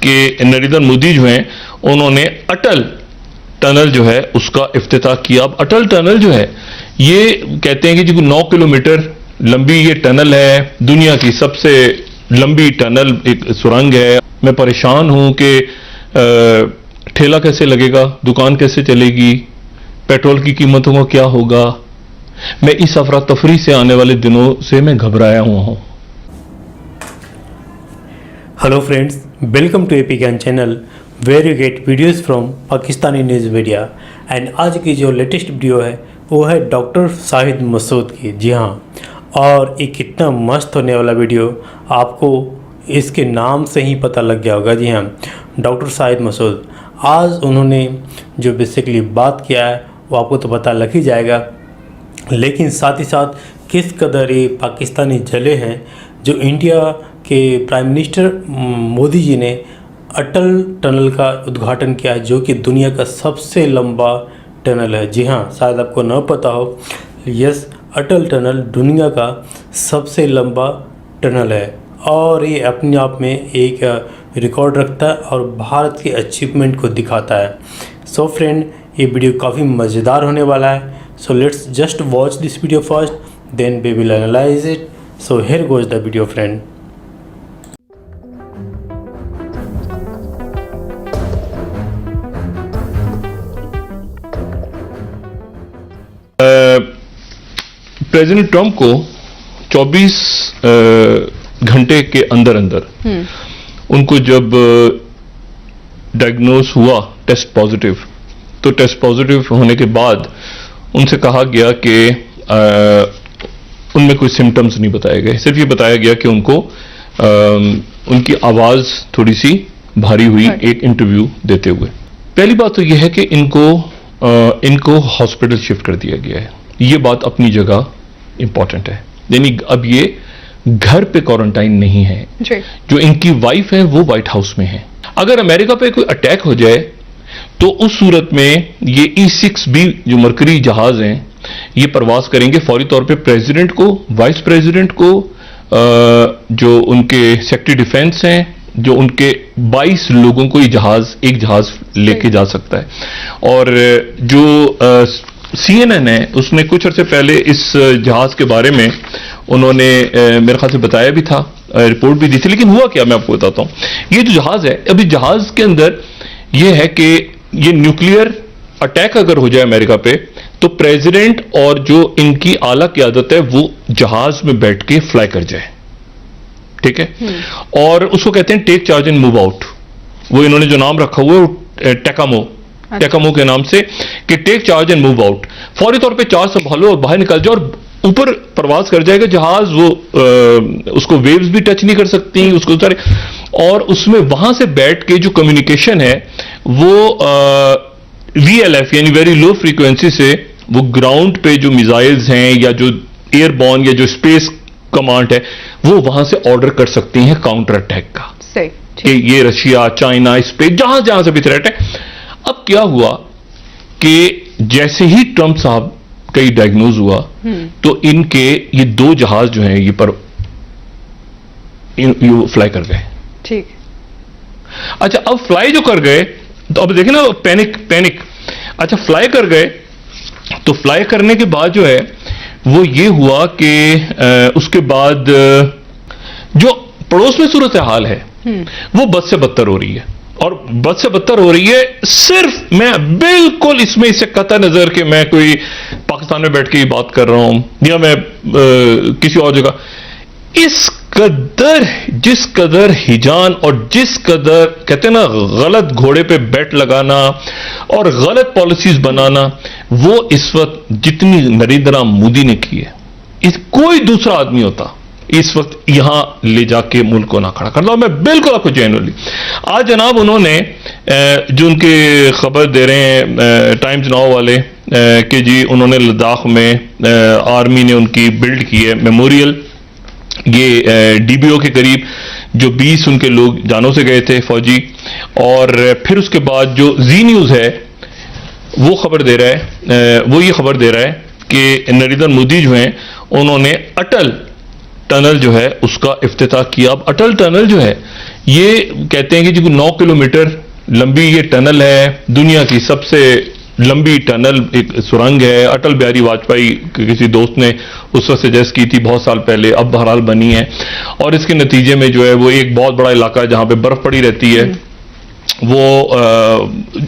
कि नरेंद्र मोदी जो हैं उन्होंने अटल टनल जो है उसका इफ्तिताह किया। अब अटल टनल जो है ये कहते हैं कि जो 9 किलोमीटर लंबी ये टनल है, दुनिया की सबसे लंबी टनल एक सुरंग है। मैं परेशान हूं कि ठेला कैसे लगेगा, दुकान कैसे चलेगी, पेट्रोल की कीमतों का क्या होगा। मैं इस अफरा तफरी से आने वाले दिनों से मैं घबराया हुआ हूं। Hello friends, welcome to AP Gyan channel where you get videos from Pakistani news media. And आज की जो लेटेस्ट वीडियो है वो है डॉक्टर शाहिद मसूद की। जी हाँ, और ये कितना मस्त होने वाला वीडियो आपको इसके नाम से ही पता लग गया होगा। जी हाँ, डॉक्टर शाहिद मसूद आज उन्होंने जो बेसिकली बात किया है वो आपको तो पता लग ही जाएगा, लेकिन साथ ही साथ किस कदर ये पाकिस्तानी जले हैं। जो इंडिया के प्राइम मिनिस्टर मोदी जी ने अटल टनल का उद्घाटन किया है, जो कि दुनिया का सबसे लंबा टनल है। जी हाँ, शायद आपको न पता हो, यस, अटल टनल दुनिया का सबसे लंबा टनल है और ये अपने आप में एक रिकॉर्ड रखता है और भारत के अचीवमेंट को दिखाता है। सो फ्रेंड, ये वीडियो काफ़ी मज़ेदार होने वाला है। So let's just watch this video first, then we will analyse it. So here goes the video friend. President Trump को 24 घंटे के अंदर अंदर उनको जब डायग्नोस हुआ टेस्ट पॉजिटिव, तो टेस्ट पॉजिटिव होने के बाद उनसे कहा गया कि उनमें कोई सिम्टम्स नहीं बताए गए। सिर्फ ये बताया गया कि उनको उनकी आवाज़ थोड़ी सी भारी हुई एक इंटरव्यू देते हुए। पहली बात तो यह है कि इनको हॉस्पिटल शिफ्ट कर दिया गया है। ये बात अपनी जगह इंपॉर्टेंट है, यानी अब ये घर पे क्वारंटाइन नहीं है। जो इनकी वाइफ है वो व्हाइट हाउस में है। अगर अमेरिका पे कोई अटैक हो जाए तो उस सूरत में ये E-6B जो मरकरी जहाज हैं ये परवाज करेंगे फौरी तौर पे प्रेसिडेंट को, वाइस प्रेसिडेंट को, जो उनके सेक्रेटरी डिफेंस हैं, जो उनके 22 लोगों को ये एक जहाज लेके जा सकता है। और जो CNN है उसने कुछ अर्से पहले इस जहाज के बारे में उन्होंने मेरे ख्याल से बताया भी था, रिपोर्ट भी दी थी। लेकिन हुआ क्या, मैं आपको बताता हूं। ये जो जहाज है, अभी जहाज के अंदर ये है कि ये न्यूक्लियर अटैक अगर हो जाए अमेरिका पे तो प्रेसिडेंट और जो इनकी आला क़यादत है वो जहाज में बैठ के फ्लाई कर जाए, ठीक है। और उसको कहते हैं take charge and move out. वो इन्होंने जो नाम रखा हुआ है टेकामो के नाम से, कि take charge and move out. फौरी तौर पे चार्ज संभालो और बाहर निकल जाओ और ऊपर प्रवास कर जाएगा जहाज। वो उसको वेव्स भी टच नहीं कर सकती उसको सारे, और उसमें वहां से बैठ के जो कम्युनिकेशन है वो VLF यानी वेरी लो फ्रीक्वेंसी से वो ग्राउंड पे जो मिसाइल्स हैं या जो एयरबॉर्न या जो स्पेस कमांड है वो वहां से ऑर्डर कर सकती हैं काउंटर अटैक का, कि ये रशिया, चाइना, स्पेस, जहां जहां से भी थ्रेट है। अब क्या हुआ कि जैसे ही ट्रंप साहब का ये डायग्नोज हुआ तो इनके ये 2 जहाज जो हैं ये फ्लाई कर गए। ठीक। अच्छा, अब फ्लाई जो कर गए तो अब देखें ना, पैनिक। अच्छा, फ्लाई कर गए तो फ्लाई करने के बाद जो है वो ये हुआ कि उसके बाद जो पड़ोस में सूरत हाल है वो बद से बदतर हो रही है। और बद से बदतर हो रही है, सिर्फ मैं बिल्कुल इसमें इससे कतई नजर कि मैं कोई पाकिस्तान में बैठ के ही बात कर रहा हूं या मैं किसी और जगह, जिस कदर हिजान और जिस कदर कहते हैं ना गलत घोड़े पे बैट लगाना और गलत पॉलिसीज बनाना, वो इस वक्त जितनी नरेंद्र मोदी ने की है, कोई दूसरा आदमी होता इस वक्त यहां ले जाके मुल्क को ना खड़ा करता। मैं बिल्कुल आपको जेन्युइनली आज जनाब उन्होंने जो उनके खबर दे रहे हैं टाइम्स नाउ वाले कि जी उन्होंने लद्दाख में आर्मी ने उनकी बिल्ड की है मेमोरियल, ये DBO के करीब जो 20 उनके लोग जानों से गए थे फौजी। और फिर उसके बाद जो जी न्यूज़ है वो खबर दे रहा है, वो ये खबर दे रहा है कि नरेंद्र मोदी जो हैं उन्होंने अटल टनल जो है उसका इफ्तिताह किया। अब अटल टनल जो है ये कहते हैं कि जो 9 किलोमीटर लंबी ये टनल है, दुनिया की सबसे लंबी टनल, एक सुरंग है। अटल बिहारी वाजपेयी के किसी दोस्त ने उस वक्त सजेस्ट की थी बहुत साल पहले, अब बहरहाल बनी है। और इसके नतीजे में जो है वो एक बहुत बड़ा इलाका है जहां पे बर्फ पड़ी रहती है, वो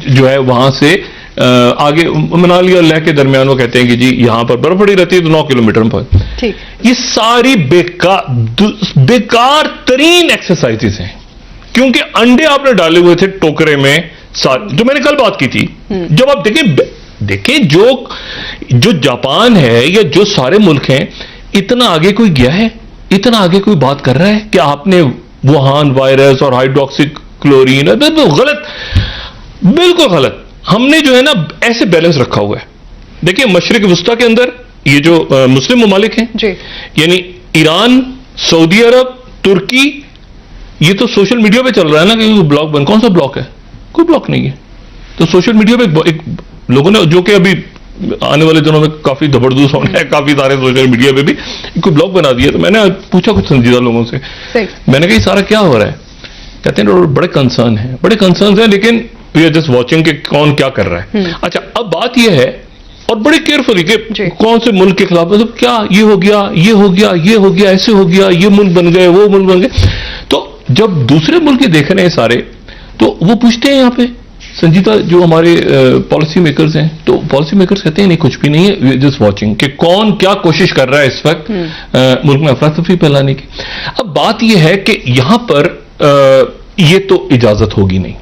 जो है वहां से आगे मनाली और लेह के दरमियान वो कहते हैं कि जी यहां पर बर्फ पड़ी रहती है तो 9 किलोमीटर पर। ठीक। ये सारी बेकार तरीन एक्सरसाइजेस हैं, क्योंकि अंडे आपने डाले हुए थे टोकरे में, जो मैंने कल बात की थी। जब आप देखें जो जापान है या जो सारे मुल्क हैं, इतना आगे कोई गया है, इतना आगे कोई बात कर रहा है कि आपने वुहान वायरस और हाइड्रोक्सी क्लोरीन, गलत, बिल्कुल गलत। हमने जो है ना ऐसे बैलेंस रखा हुआ है। देखिए मशरिक वस्ता के अंदर ये जो मुस्लिम ममालिक हैं जी, यानी ईरान, सऊदी अरब, तुर्की, ये तो सोशल मीडिया पे चल रहा है ना कि ब्लॉक बन, कौन सा ब्लॉक है? कोई ब्लॉक नहीं है। तो सोशल मीडिया पे एक लोगों ने, जो कि अभी आने वाले दिनों में काफी जबरदस्त होना है, काफी सारे सोशल मीडिया पे भी कोई ब्लॉग बना दिया। तो मैंने पूछा कुछ संजीदा लोगों से, मैंने कहा ये सारा क्या हो रहा है? कहते हैं बड़े कंसर्न है, बड़े कंसर्न है, लेकिन वी आर जस्ट वॉचिंग कि कौन क्या कर रहा है। अच्छा, अब बात यह है, और बड़े केयरफुली कि कौन से मुल्क के खिलाफ, मतलब क्या ये हो गया, ये हो गया, ये हो गया, ऐसे हो गया, ये मुल्क बन गए, वो मुल्क बन गए। तो जब दूसरे मुल्क देख रहे हैं सारे, तो वो पूछते हैं यहाँ पे संजीदा जो हमारे पॉलिसी मेकर्स हैं, तो पॉलिसी मेकर्स कहते हैं नहीं कुछ भी नहीं है, जस्ट वॉचिंग कि कौन क्या कोशिश कर रहा है इस वक्त मुल्क में अफरा तफरी फैलाने की। अब बात यह है कि यहां पर ये तो इजाजत होगी नहीं।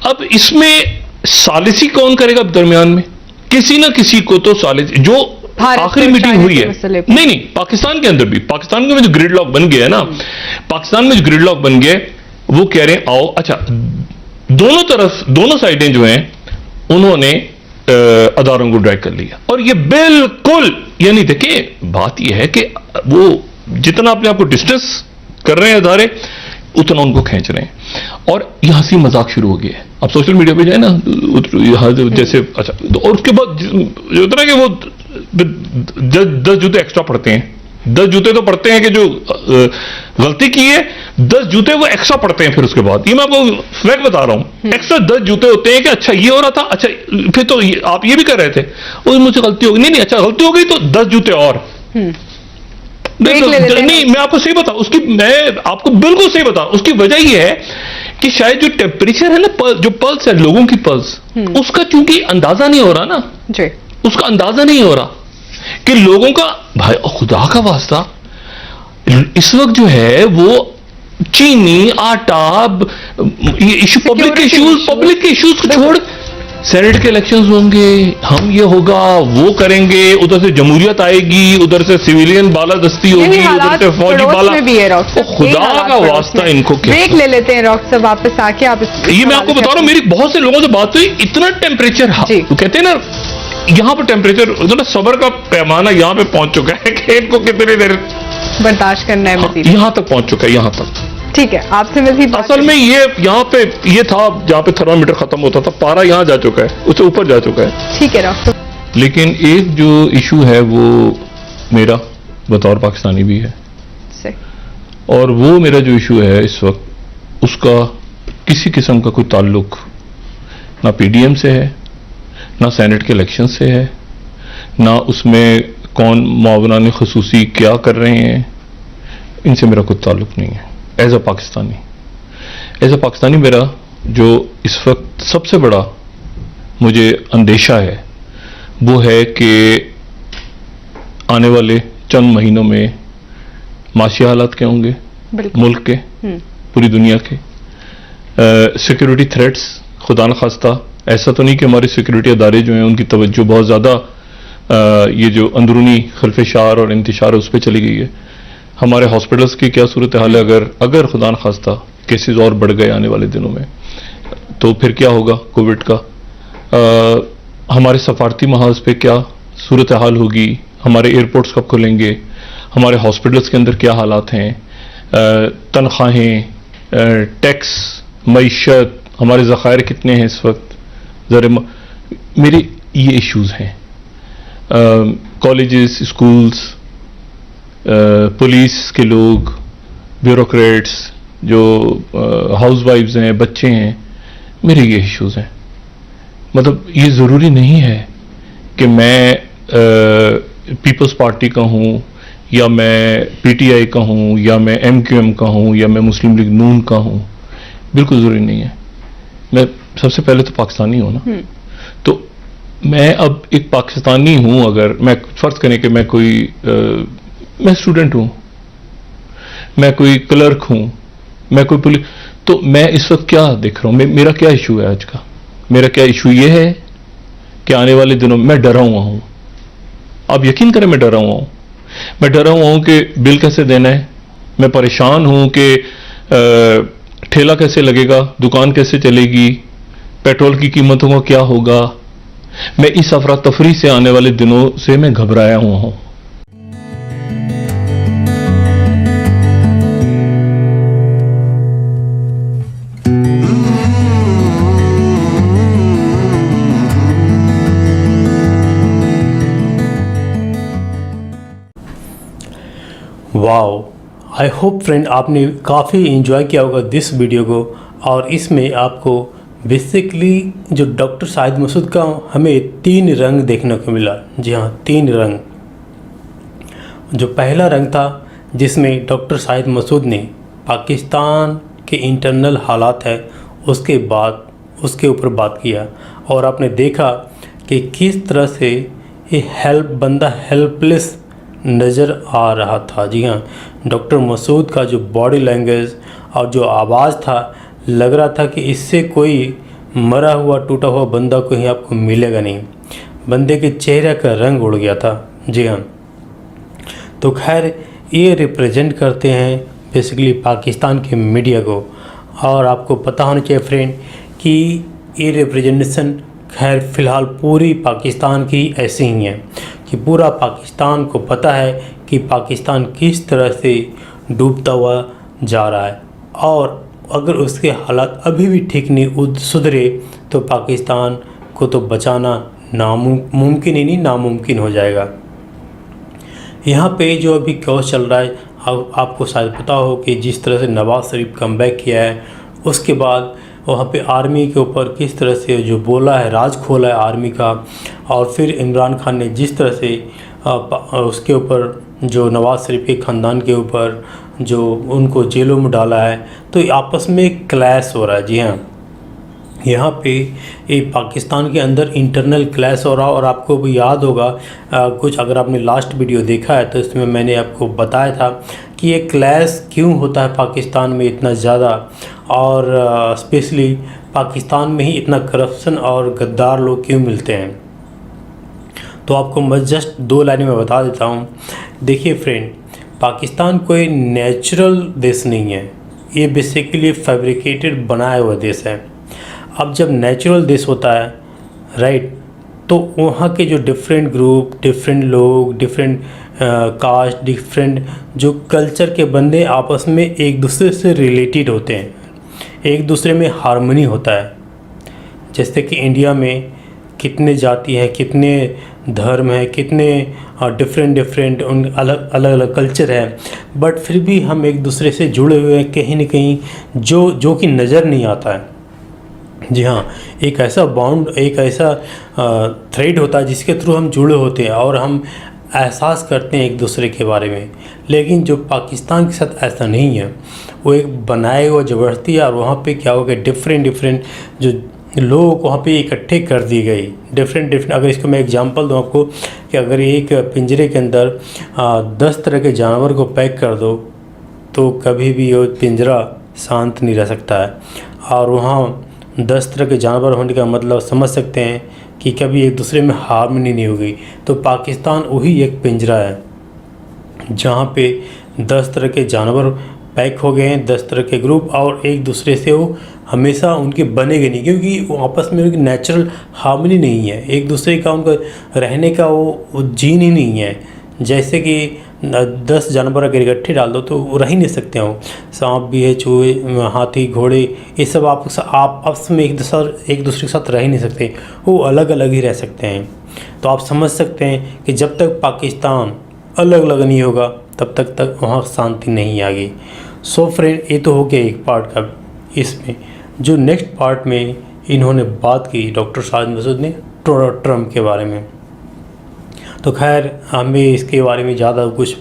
अब इसमें सालिसी कौन करेगा दरमियान में? किसी ना किसी को तो सालिसी, जो आखिरी मीटिंग हुई है, नहीं पाकिस्तान के अंदर भी, पाकिस्तान में जो ग्रिड लॉक बन गया है ना, पाकिस्तान में जो ग्रिड लॉक बन गया, वो कह रहे हैं आओ। अच्छा, दोनों तरफ, दोनों साइडें जो हैं उन्होंने अदारों को ड्रैग कर लिया, और ये बिल्कुल, यानी देखिए बात यह है कि वो जितना अपने आप को डिस्टेंस कर रहे हैं अदारे, उतना उनको खींच रहे हैं, और ये हंसी मजाक शुरू हो गया है। अब सोशल मीडिया पे जाए ना, यहाँ जैसे, अच्छा, और उसके बाद जो उतना कि वो 10 जूते एक्स्ट्रा पड़ते हैं, 10 जूते तो पड़ते हैं कि जो गलती की है, 10 जूते वो एक्स्ट्रा पड़ते हैं। फिर उसके बाद, ये मैं आपको फैक्ट बता रहा हूं, एक्स्ट्रा 10 जूते होते हैं कि अच्छा ये हो रहा था, अच्छा फिर तो आप ये भी कर रहे थे, और मुझे गलती हो गई, नहीं अच्छा गलती हो गई तो 10 जूते और। नहीं, मैं आपको सही बताऊं, उसकी, मैं आपको बिल्कुल सही बताऊं, उसकी वजह यह है कि शायद जो टेम्परेचर है ना, जो पल्स है लोगों की पल्स, उसका चूंकि अंदाजा नहीं हो रहा ना जी, उसका अंदाजा नहीं हो रहा कि लोगों का, भाई खुदा का वास्ता, इस वक्त जो है वो चीनी, आटा, ये इशू, पब्लिक के इश्यूज को छोड़, सेनेट के इलेक्शंस होंगे, हम ये होगा, वो करेंगे, उधर से जमहूरियत आएगी, उधर से सिविलियन बालादस्ती होगी, उधर से फौजी बाला, खुदा का वास्ता इनको क्या। ब्रेक ले लेते हैं डॉक्टर साहब, वापस आके आप ये मैं आपको बता रहा हूँ, मेरी बहुत से लोगों से बात हुई, इतना टेम्परेचर, तो कहते हैं ना यहाँ पर टेम्परेचर, तो सबर का पैमाना यहाँ पे पहुंच चुका है कि इनको कितनी देर बर्दाश्त करना है, मजीद यहाँ तक पहुंच चुका है, यहाँ तक। ठीक है, आपसे मजीद असल में ये यहाँ पे ये था जहाँ पे थर्मामीटर खत्म होता था, पारा यहाँ जा चुका है, उससे ऊपर जा चुका है। ठीक है डॉक्टर। लेकिन एक जो इशू है वो मेरा बतौर पाकिस्तानी भी है, और वो मेरा जो इशू है इस वक्त, उसका किसी किस्म का कोई ताल्लुक ना पीडीएम से है, ना सेनेट के इलेक्शन से है, ना उसमें कौन मुआवनाने खुसूसी क्या कर रहे हैं, इनसे मेरा कोई ताल्लुक नहीं है। एज अ पाकिस्तानी मेरा जो इस वक्त सबसे बड़ा मुझे अंदेशा है वो है कि आने वाले चंद महीनों में माशी हालात क्या होंगे मुल्क के, पूरी दुनिया के, सिक्योरिटी थ्रेट्स, खुदा न खास्ता ऐसा तो नहीं कि हमारे सिक्योरिटी अदारे जो हैं उनकी तवज्जो बहुत ज़्यादा ये जो अंदरूनी खल्फशार और इंतशार है उस पर चली गई है। हमारे हॉस्पिटल्स की क्या सूरत हाल है, अगर खुदा न खास्ता केसेस और बढ़ गए आने वाले दिनों में, तो फिर क्या होगा कोविड का। हमारे सफारती महाज पे क्या सूरत हाल होगी, हमारे एयरपोर्ट्स कब खुलेंगे, हमारे हॉस्पिटल्स के अंदर क्या हालात हैं, तनख्वाहें, टैक्स, मईशत, हमारे ज़खायर कितने हैं इस वक्त, ज़रा मेरे ये इश्यूज़ हैं। कॉलेजेस, स्कूल्स, पुलिस के लोग, ब्यूरोक्रेट्स, जो हाउस वाइफ्स हैं, बच्चे हैं, मेरे ये इश्यूज हैं। मतलब ये ज़रूरी नहीं है कि मैं पीपल्स पार्टी का हूँ, या मैं पीटीआई का हूँ, या मैं एमक्यूएम का हूँ, या मैं मुस्लिम लीग नून का हूँ। बिल्कुल ज़रूरी नहीं है। मैं सबसे पहले तो पाकिस्तानी हूँ ना। तो मैं अब एक पाकिस्तानी हूँ, अगर मैं फर्ज करें कि मैं कोई मैं स्टूडेंट हूँ, मैं कोई क्लर्क हूँ, मैं कोई पुलिस, तो मैं इस वक्त क्या देख रहा हूँ, मेरा क्या इशू है आज का? मेरा क्या इशू ये है कि आने वाले दिनों में मैं डरा हुआ हूँ। आप यकीन करें, मैं डरा हुआ हूँ। मैं डरा हुआ हूँ कि बिल कैसे देना है, मैं परेशान हूँ कि ठेला कैसे लगेगा, दुकान कैसे चलेगी, पेट्रोल की कीमतों का क्या होगा। मैं इस अफरा तफरी से आने वाले दिनों से मैं घबराया हुआ हूँ। वाओ, आई होप फ्रेंड आपने काफ़ी इन्जॉय किया होगा दिस वीडियो को। और इसमें आपको बेसिकली जो डॉक्टर शाहिद मसूद का हमें 3 रंग देखने को मिला। जी हाँ, 3 रंग। जो पहला रंग था जिसमें डॉक्टर शाहिद मसूद ने पाकिस्तान के इंटरनल हालात है उसके ऊपर बात किया, और आपने देखा कि किस तरह से ये बंदा हेल्पलेस नज़र आ रहा था। जी हाँ, डॉक्टर मसूद का जो बॉडी लैंग्वेज और जो आवाज़ था, लग रहा था कि इससे कोई मरा हुआ टूटा हुआ बंदा कहीं आपको मिलेगा नहीं। बंदे के चेहरे का रंग उड़ गया था। जी हाँ, तो खैर ये रिप्रेजेंट करते हैं बेसिकली पाकिस्तान के मीडिया को। और आपको पता होना चाहिए फ्रेंड कि ये रिप्रेजेंटेशन खैर फ़िलहाल पूरी पाकिस्तान की ऐसी ही है कि पूरा पाकिस्तान को पता है कि पाकिस्तान किस तरह से डूबता हुआ जा रहा है, और अगर उसके हालात अभी भी ठीक नहीं सुधरे तो पाकिस्तान को तो बचाना मुमकिन ही नहीं, नामुमकिन हो जाएगा। यहाँ पे जो अभी क्योस चल रहा है, आपको शायद पता हो कि जिस तरह से नवाज शरीफ कमबैक किया है, उसके बाद वहाँ पे आर्मी के ऊपर किस तरह से जो बोला है, राज खोला है आर्मी का, और फिर इमरान खान ने जिस तरह से उसके ऊपर जो नवाज शरीफ के ख़ानदान के ऊपर जो उनको जेलों में डाला है, तो आपस में क्लैश हो रहा है। जी हाँ, यहाँ पे ये पाकिस्तान के अंदर इंटरनल क्लैश हो रहा। और आपको भी याद होगा कुछ, अगर आपने लास्ट वीडियो देखा है तो इसमें मैंने आपको बताया था कि ये क्लैश क्यों होता है पाकिस्तान में इतना ज़्यादा, और स्पेशली पाकिस्तान में ही इतना करप्शन और गद्दार लोग क्यों मिलते हैं। तो आपको मैं जस्ट 2 लाइनें में बता देता हूँ। देखिए फ्रेंड, पाकिस्तान कोई नेचुरल देश नहीं है, ये बेसिकली फैब्रिकेटेड बनाया हुआ देश है। अब जब नेचुरल देश होता है राइट, तो वहाँ के जो डिफरेंट ग्रुप, डिफरेंट लोग, डिफरेंट कास्ट, डिफरेंट जो कल्चर के बंदे आपस में एक दूसरे से रिलेटेड होते हैं, एक दूसरे में हार्मनी होता है। जैसे कि इंडिया में कितने जाति हैं, कितने धर्म हैं, कितने डिफरेंट उन अलग अलग कल्चर है, बट फिर भी हम एक दूसरे से जुड़े हुए हैं कहीं ना कहीं, जो कि नज़र नहीं आता है। जी हाँ, एक ऐसा बॉन्ड, एक ऐसा थ्रेड होता है जिसके थ्रू हम जुड़े होते हैं और हम एहसास करते हैं एक दूसरे के बारे में। लेकिन जो पाकिस्तान के साथ ऐसा नहीं है, वो एक बनाए हुआ ज़बरदस्ती है। और वहाँ पे क्या हो गया, डिफरेंट जो लोग वहाँ पे इकट्ठे कर दी गई, डिफरेंट। अगर इसको मैं एग्जांपल दूँ आपको कि अगर एक पिंजरे के अंदर 10 तरह के जानवर को पैक कर दो तो कभी भी वो पिंजरा शांत नहीं रह सकता है। और वहाँ 10 तरह के जानवर होने का मतलब समझ सकते हैं कि कभी एक दूसरे में हार्मनी नहीं होगी। तो पाकिस्तान वही एक पिंजरा है जहाँ पे 10 तरह के जानवर पैक हो गए हैं, 10 तरह के ग्रुप, और एक दूसरे से वो हमेशा उनके बनेंगे नहीं, क्योंकि वो आपस में उनकी नेचुरल हार्मनी नहीं है, एक दूसरे का उनका रहने का वो जीन ही नहीं है। जैसे कि 10 जानवर अगर इकट्ठे डाल दो तो वो रह ही नहीं सकते हो। सांप भी है, चूहे, हाथी, घोड़े, ये सब आप आपस में एक दूसरे के साथ रह ही नहीं सकते, वो अलग अलग ही रह सकते हैं। तो आप समझ सकते हैं कि जब तक पाकिस्तान अलग अलग नहीं होगा तब तक वहाँ शांति नहीं आएगी। सो फ्रेंड, ये तो हो गया एक पार्ट का। इसमें जो नेक्स्ट पार्ट में इन्होंने बात की डॉक्टर शाहिद मसूद ने ट्रम्प के बारे में, तो खैर हमें इसके बारे में ज़्यादा कुछ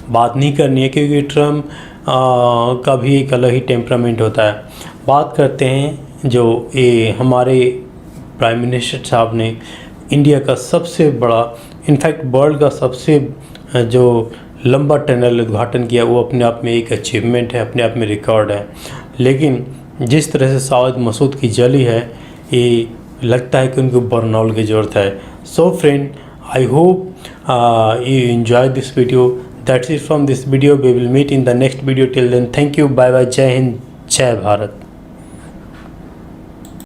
बात नहीं करनी है क्योंकि ट्रम्प का भी एक अलग ही टेम्परामेंट होता है। बात करते हैं जो ये हमारे प्राइम मिनिस्टर साहब ने इंडिया का सबसे बड़ा, इनफैक्ट वर्ल्ड का सबसे जो लंबा टनल उद्घाटन किया, वो अपने आप में एक अचीवमेंट है, अपने आप में रिकॉर्ड है। लेकिन जिस तरह से शाहिद मसूद की जली है, ये लगता है कि उनको बर्नआउट की ज़रूरत है। So friend, I hope you enjoyed this video. That's it from this video. We will meet in the next video. Till then, thank you. Bye bye. Jai Hind. Jai Bharat.